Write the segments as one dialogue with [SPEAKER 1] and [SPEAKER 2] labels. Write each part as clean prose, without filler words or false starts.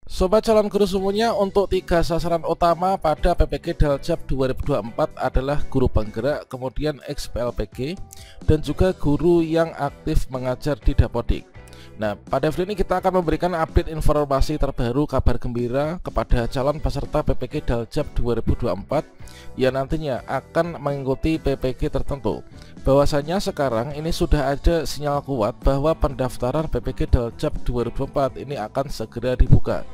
[SPEAKER 1] Sobat calon guru semuanya, untuk 3 sasaran utama pada PPG Daljab 2024 adalah guru penggerak, kemudian ex-PLPG, dan juga guru yang aktif mengajar di Dapodik. Nah, pada video ini kita akan memberikan update informasi terbaru kabar gembira kepada calon peserta PPG Daljab 2024 yang nantinya akan mengikuti PPG tertentu. Bahwasanya sekarang ini sudah ada sinyal kuat bahwa pendaftaran PPG Daljab 2024 ini akan segera dibuka.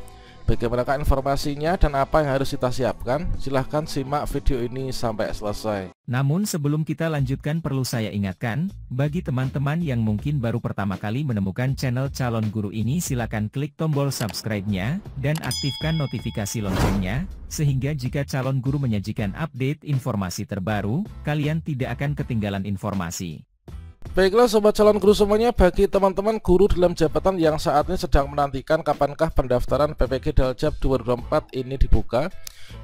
[SPEAKER 1] Bagaimanakah informasinya dan apa yang harus kita siapkan? Silahkan simak video ini sampai selesai.
[SPEAKER 2] Namun sebelum kita lanjutkan, perlu saya ingatkan, bagi teman-teman yang mungkin baru pertama kali menemukan channel Calon Guru ini, silakan klik tombol subscribe-nya, dan aktifkan notifikasi loncengnya, sehingga jika Calon Guru menyajikan update informasi terbaru, kalian tidak akan ketinggalan informasi.
[SPEAKER 1] Baiklah sobat calon guru semuanya, bagi teman-teman guru dalam jabatan yang saat ini sedang menantikan kapankah pendaftaran PPG Daljab 2024 ini dibuka,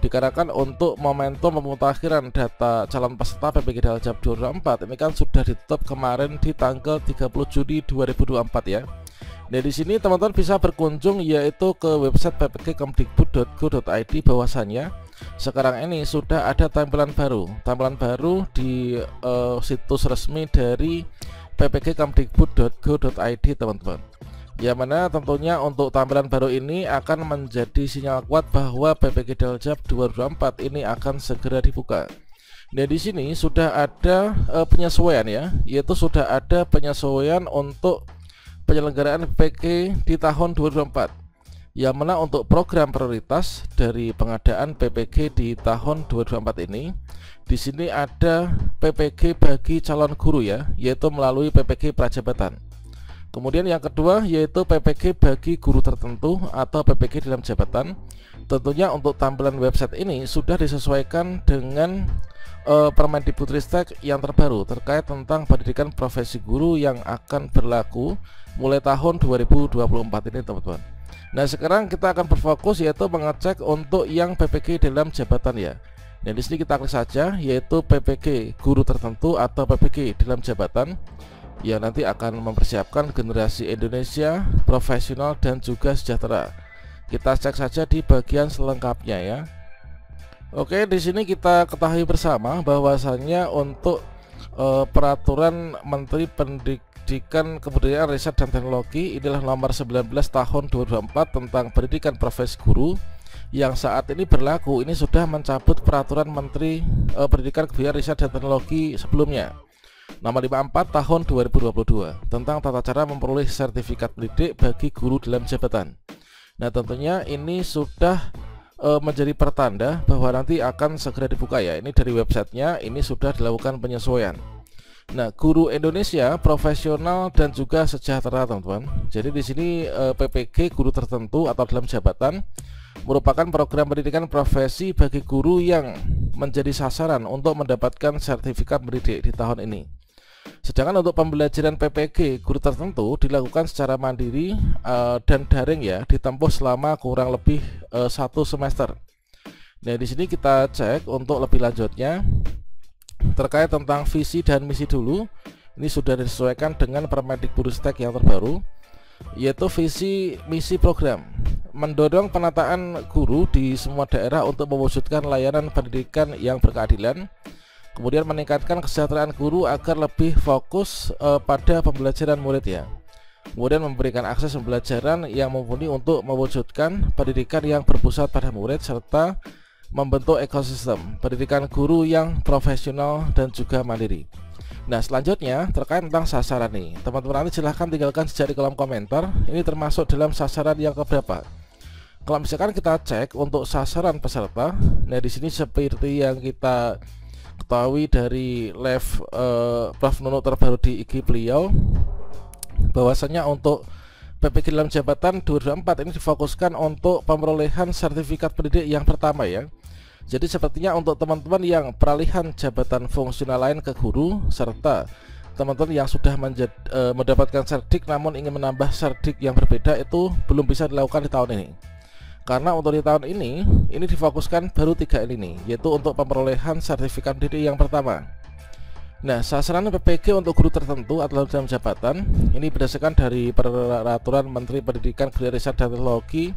[SPEAKER 1] dikarenakan untuk momentum pemutakhiran data calon peserta PPG Daljab 2024 ini kan sudah ditutup kemarin di tanggal 30 Juni 2024 ya. Nah, di sini teman-teman bisa berkunjung yaitu ke website ppgkemdikbud.go.id. bahwasannya sekarang ini sudah ada tampilan baru di situs resmi dari ppgkemdikbud.go.id teman-teman. Yang mana tentunya untuk tampilan baru ini akan menjadi sinyal kuat bahwa PPG Daljab 2024 ini akan segera dibuka. Nah, di sini sudah ada penyesuaian ya, yaitu sudah ada penyesuaian untuk penyelenggaraan PPG di tahun 2024, yang mana untuk program prioritas dari pengadaan PPG di tahun 2024 ini, di sini ada PPG bagi calon guru ya, yaitu melalui PPG prajabatan. Kemudian yang kedua yaitu PPG bagi guru tertentu atau PPG dalam jabatan. Tentunya untuk tampilan website ini sudah disesuaikan dengan Permendikbudristek yang terbaru terkait tentang pendidikan profesi guru yang akan berlaku mulai tahun 2024 ini teman-teman. Nah, sekarang kita akan berfokus yaitu mengecek untuk yang PPG dalam jabatan ya. Nah, di sini kita klik saja yaitu PPG guru tertentu atau PPG dalam jabatan yang nanti akan mempersiapkan generasi Indonesia profesional dan juga sejahtera. Kita cek saja di bagian selengkapnya ya. Oke, di sini kita ketahui bersama bahwasannya untuk peraturan Menteri Pendidikan, Kebudayaan, Riset dan Teknologi inilah nomor 19 tahun 2024 tentang pendidikan profesi guru yang saat ini berlaku. Ini sudah mencabut peraturan Menteri Pendidikan, Kebudayaan, Riset dan Teknologi sebelumnya nomor 54 tahun 2022 tentang tata cara memperoleh sertifikat pendidik bagi guru dalam jabatan. Nah, tentunya ini sudah menjadi pertanda bahwa nanti akan segera dibuka ya. Ini dari websitenya, ini sudah dilakukan penyesuaian. Nah, guru Indonesia profesional dan juga sejahtera teman-teman. Jadi di sini PPG guru tertentu atau dalam jabatan merupakan program pendidikan profesi bagi guru yang menjadi sasaran untuk mendapatkan sertifikat pendidik di tahun ini. Sedangkan untuk pembelajaran PPG guru tertentu dilakukan secara mandiri dan daring ya, ditempuh selama kurang lebih 1 semester. Nah, di sini kita cek untuk lebih lanjutnya terkait tentang visi dan misi dulu. Ini sudah disesuaikan dengan Permendikbudristek yang terbaru, yaitu visi misi program mendorong penataan guru di semua daerah untuk mewujudkan layanan pendidikan yang berkeadilan. Kemudian meningkatkan kesejahteraan guru agar lebih fokus pada pembelajaran murid ya. Kemudian memberikan akses pembelajaran yang mumpuni untuk mewujudkan pendidikan yang berpusat pada murid serta membentuk ekosistem pendidikan guru yang profesional dan juga mandiri. Nah, selanjutnya terkait tentang sasaran nih, teman-teman nanti silahkan tinggalkan sejak di kolom komentar. Ini termasuk dalam sasaran yang keberapa. Kalau misalkan kita cek untuk sasaran peserta, nah di sini seperti yang kita ketahui dari live Prof Nunuk terbaru di IG beliau, bahwasanya untuk PPG dalam jabatan 2024 ini difokuskan untuk pemerolehan sertifikat pendidik yang pertama ya. Jadi sepertinya untuk teman-teman yang peralihan jabatan fungsional lain ke guru, serta teman-teman yang sudah mendapatkan serdik namun ingin menambah serdik yang berbeda, itu belum bisa dilakukan di tahun ini. Karena untuk di tahun ini difokuskan baru 3 ini, yaitu untuk pemerolehan sertifikat pendidik yang pertama. Nah, sasaran PPG untuk guru tertentu atau dalam jabatan ini berdasarkan dari peraturan Menteri Pendidikan, Kebudayaan, Riset dan Teknologi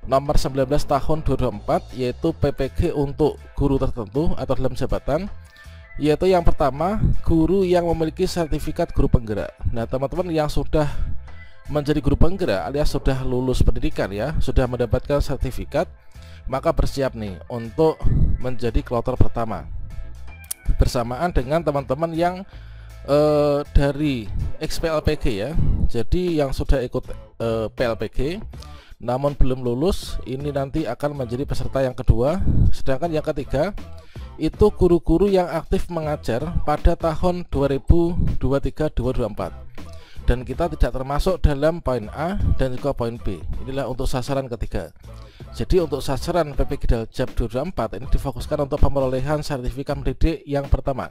[SPEAKER 1] nomor 19 tahun 2024, yaitu PPG untuk guru tertentu atau dalam jabatan, yaitu yang pertama, guru yang memiliki sertifikat guru penggerak. Nah, teman-teman yang sudah menjadi guru penggerak alias sudah lulus pendidikan ya, sudah mendapatkan sertifikat, maka bersiap nih untuk menjadi kloter pertama bersamaan dengan teman-teman yang dari XPLPG ya. Jadi yang sudah ikut PLPG namun belum lulus, ini nanti akan menjadi peserta yang kedua. Sedangkan yang ketiga itu guru-guru yang aktif mengajar pada tahun 2023-2024, dan kita tidak termasuk dalam poin A dan juga poin B. Inilah untuk sasaran ketiga. Jadi untuk sasaran PPG Daljab 2024 ini difokuskan untuk pemerolehan sertifikat mendidik yang pertama.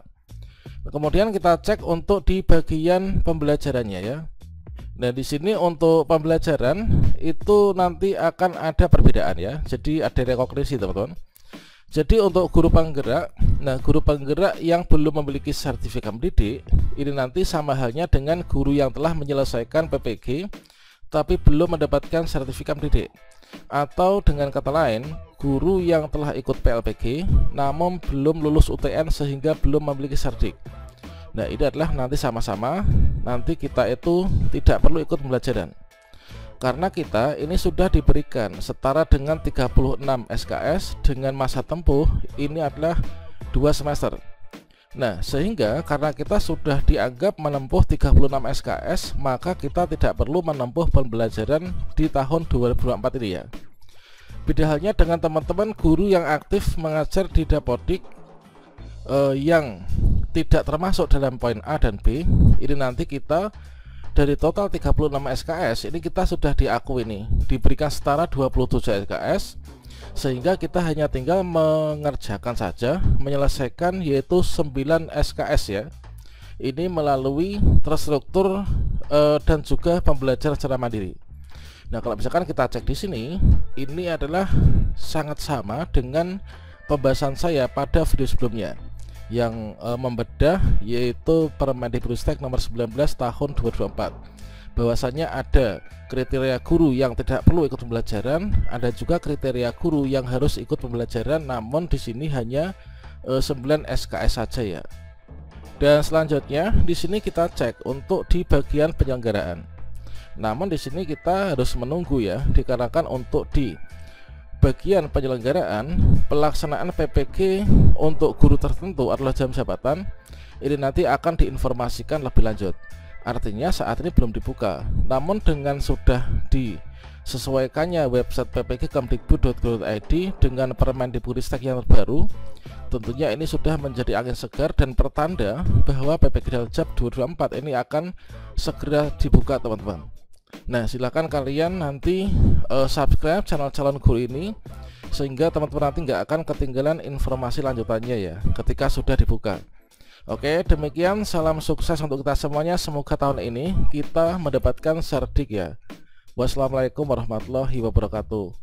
[SPEAKER 1] Kemudian kita cek untuk di bagian pembelajarannya ya. Nah, di sini untuk pembelajaran itu nanti akan ada perbedaan ya. Jadi ada rekognisi teman-teman. Jadi untuk guru penggerak, nah guru penggerak yang belum memiliki sertifikat mendidik ini nanti sama halnya dengan guru yang telah menyelesaikan PPG tapi belum mendapatkan sertifikat mendidik. Atau dengan kata lain, guru yang telah ikut PLPG namun belum lulus UTN sehingga belum memiliki serdik. Nah, ini adalah nanti sama-sama, nanti kita itu tidak perlu ikut pembelajaran, karena kita ini sudah diberikan setara dengan 36 SKS dengan masa tempuh ini adalah 2 semester. Nah, sehingga karena kita sudah dianggap menempuh 36 SKS, maka kita tidak perlu menempuh pembelajaran di tahun 2024 ini ya. Beda halnya dengan teman-teman guru yang aktif mengajar di Dapodik yang tidak termasuk dalam poin A dan B. Ini nanti kita dari total 36 SKS ini kita sudah diakui nih, diberikan setara 27 SKS, sehingga kita hanya tinggal mengerjakan saja, menyelesaikan yaitu 9 SKS ya. Ini melalui terstruktur dan juga pembelajaran secara mandiri. Nah, kalau misalkan kita cek di sini, ini adalah sangat sama dengan pembahasan saya pada video sebelumnya yang membedah yaitu Permendikbudristek nomor 19 tahun 2024. Bahwasanya ada kriteria guru yang tidak perlu ikut pembelajaran, ada juga kriteria guru yang harus ikut pembelajaran, namun di sini hanya 9 SKS saja ya. Dan selanjutnya di sini kita cek untuk di bagian penyelenggaraan. Namun di sini kita harus menunggu ya, dikarenakan untuk di bagian penyelenggaraan pelaksanaan PPG untuk guru tertentu adalah jam jabatan, ini nanti akan diinformasikan lebih lanjut. Artinya saat ini belum dibuka, namun dengan sudah disesuaikannya website ppg.kemdikbud.go.id dengan Permendikbudristek yang terbaru, tentunya ini sudah menjadi angin segar dan pertanda bahwa PPG Daljab 2024 ini akan segera dibuka teman-teman. Nah, silakan kalian nanti subscribe channel calon guru ini sehingga teman-teman nanti nggak akan ketinggalan informasi lanjutannya ya ketika sudah dibuka. Oke, demikian salam sukses untuk kita semuanya. Semoga tahun ini kita mendapatkan serdik ya. Wassalamualaikum warahmatullahi wabarakatuh.